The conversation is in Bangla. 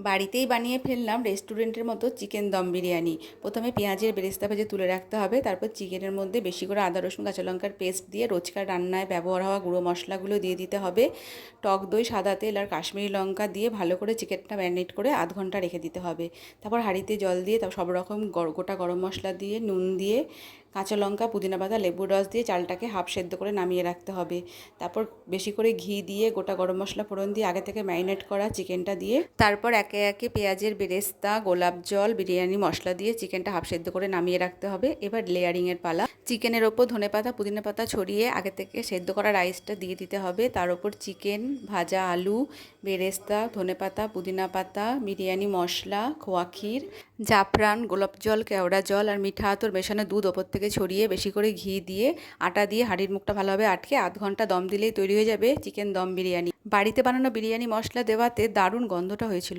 বাড়িতেই বানিয়ে ফেললাম রেস্টুরেন্টের মতো চিকেন দম বিরিয়ানি। প্রথমে পেঁয়াজের বেরেস্তা ভেজে তুলে রাখতে হবে, তারপর চিকেনের মধ্যে বেশি করে আদা রসুন কাঁচা লঙ্কার পেস্ট দিয়ে রোজকার রান্নায় ব্যবহার হওয়া গুঁড়ো মশলাগুলো দিয়ে দিতে হবে। টক দই, সাদা তেল আর কাশ্মীরি লঙ্কা দিয়ে ভালো করে চিকেনটা ম্যারিনেট করে আধ ঘন্টা রেখে দিতে হবে। তারপর হাঁড়িতে জল দিয়ে তারপর সব রকম গোটা গরম মশলা দিয়ে নুন দিয়ে কাঁচা লঙ্কা, পুদিনা পাতা, লেবুর রস দিয়ে চালটাকে হাফ সেদ্ধ করে নামিয়ে রাখতে হবে। তারপর বেশি করে ঘি দিয়ে গোটা গরম মশলা ফোড়ন দিয়ে আগে থেকে ম্যারিনেট করা চিকেনটা দিয়ে তারপর একে একে পেঁয়াজের বেরেস্তা, গোলাপ জল, বিরিয়ানি মশলা দিয়ে চিকেনটা হাফ সেদ্ধ করে নামিয়ে রাখতে হবে। এবার লেয়ারিংয়ের পালা। চিকেনের ওপর ধনেপাতা, পুদিনা পাতা ছড়িয়ে আগে থেকে সেদ্ধ করা রাইসটা দিয়ে দিতে হবে। তার ওপর চিকেন, ভাজা আলু, বেরেস্তা, ধনেপাতা, পুদিনা পাতা, বিরিয়ানি মশলা, খোয়া ক্ষীর, জাফরান, গোলাপ জল, কেওড়া জল আর মিঠা আতর মেশানো দুধ ওপর থেকে ছড়িয়ে বেশি করে ঘি দিয়ে আটা দিয়ে হাঁড়ির মুখটা ভালোভাবে আটকে আধ ঘন্টা দম দিলেই তৈরি হয়ে যাবে চিকেন দম বিরিয়ানি। বাড়িতে বানানো বিরিয়ানি মশলা দেওয়াতে দারুণ গন্ধটা হয়েছিল।